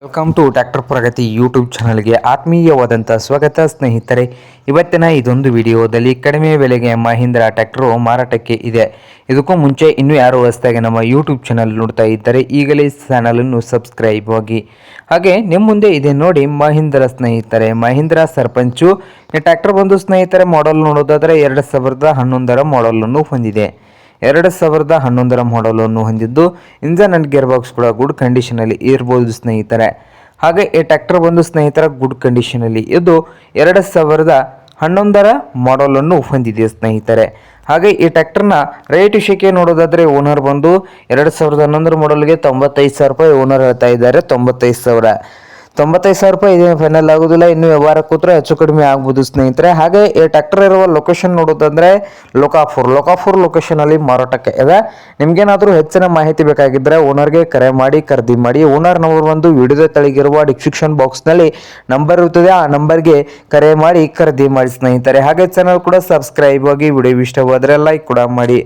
Welcome to tractor Pragati YouTube ಚಾನಲ್ಗೆ ಆತ್ಮೀಯವಾದಂಥ ಸ್ವಾಗತ ಸ್ನೇಹಿತರೆ. ಇವತ್ತಿನ ಇದೊಂದು ವಿಡಿಯೋದಲ್ಲಿ ಕಡಿಮೆ ಬೆಲೆಗೆ ಮಹೀಂದ್ರ ಟ್ರ್ಯಾಕ್ಟರು ಮಾರಾಟಕ್ಕೆ ಇದೆ. ಇದಕ್ಕೂ ಮುಂಚೆ ಇನ್ನೂ ಯಾರು ಹೊಸದಾಗಿ ನಮ್ಮ ಯೂಟ್ಯೂಬ್ ಚಾನಲ್ ನೋಡ್ತಾ ಇದ್ದರೆ ಈಗಲೇ ಚಾನಲನ್ನು ಸಬ್ಸ್ಕ್ರೈಬ್ ಆಗಿ. ಹಾಗೆ ನಿಮ್ಮ ಮುಂದೆ ಇದೆ ನೋಡಿ ಮಹೀಂದ್ರ ಸ್ನೇಹಿತರೆ, ಮಹೀಂದ್ರ ಸರ್ಪಂಚು. ಈ ಟ್ರ್ಯಾಕ್ಟರ್ ಬಂದು ಸ್ನೇಹಿತರೆ ಮಾಡಲ್ ನೋಡೋದಾದರೆ 2011 ಮಾಡಲನ್ನು ಹೊಂದಿದೆ. 2011 ಮಾಡಲನ್ನು ಹೊಂದಿದ್ದು ಇಂಜನ್ ಅಂಡ್ ಗೇರ್ ಬಾಕ್ಸ್ ಕೂಡ ಗುಡ್ ಕಂಡೀಷನಲ್ಲಿ ಇರ್ಬೋದು ಸ್ನೇಹಿತರೆ. ಹಾಗೆ ಈ ಟ್ರ್ಯಾಕ್ಟರ್ ಬಂದು ಸ್ನೇಹಿತರ ಗುಡ್ ಕಂಡೀಷನಲ್ಲಿ ಇದು 2011 ಮಾಡಲನ್ನು ಹೊಂದಿದೆ ಸ್ನೇಹಿತರೆ. ಹಾಗೆ ಈ ಟ್ರ್ಯಾಕ್ಟರ್ನ ರೇಟ್ ವಿಷಯಕ್ಕೆ ನೋಡೋದಾದರೆ ಓನರ್ ಬಂದು 2011 ಮಾಡಲ್ಗೆ 95,000 ರೂಪಾಯಿ ಓನರ್ ಹೇಳ್ತಾ ಇದ್ದಾರೆ. 95,000 ರೂಪಾಯಿ ಇದೇನು ಫೈನಲ್ ಆಗೋದಿಲ್ಲ, ಇನ್ನು ವ್ಯವಹಾರ ಕೂತ್ರೆ ಹೆಚ್ಚು ಕಡಿಮೆ ಆಗ್ಬೋದು ಸ್ನೇಹಿತರೆ. ಹಾಗೆ ಈ ಟ್ರ್ಯಾಕ್ಟರ್ ಇರುವ ಲೊಕೇಶನ್ ನೋಡೋದಂದ್ರೆ ಲೋಕಾಪುರ್ ಲೊಕೇಶನ್ ಅಲ್ಲಿ ಮಾರಾಟಕ್ಕೆ ಇದೆ. ನಿಮ್ಗೇನಾದರೂ ಹೆಚ್ಚಿನ ಮಾಹಿತಿ ಬೇಕಾಗಿದ್ದರೆ ಓನರ್ಗೆ ಕರೆ ಮಾಡಿ ಖರೀದಿ ಮಾಡಿ. ಓನರ್ ನಂಬರ್ ಒಂದು ವಿಡಿಯೋದ ತೆಳಗಿರುವ ಡಿಸ್ಕ್ರಿಪ್ಷನ್ ಬಾಕ್ಸ್ ನಲ್ಲಿ ನಂಬರ್ ಇರುತ್ತದೆ, ಆ ನಂಬರ್ಗೆ ಕರೆ ಮಾಡಿ ಖರೀದಿ ಮಾಡಿ ಸ್ನೇಹಿತರೆ. ಹಾಗೆ ಚಾನಲ್ ಕೂಡ ಸಬ್ಸ್ಕ್ರೈಬ್ ಆಗಿ, ವಿಡಿಯೋ ಇಷ್ಟವಾದರೆ ಲೈಕ್ ಕೂಡ ಮಾಡಿ.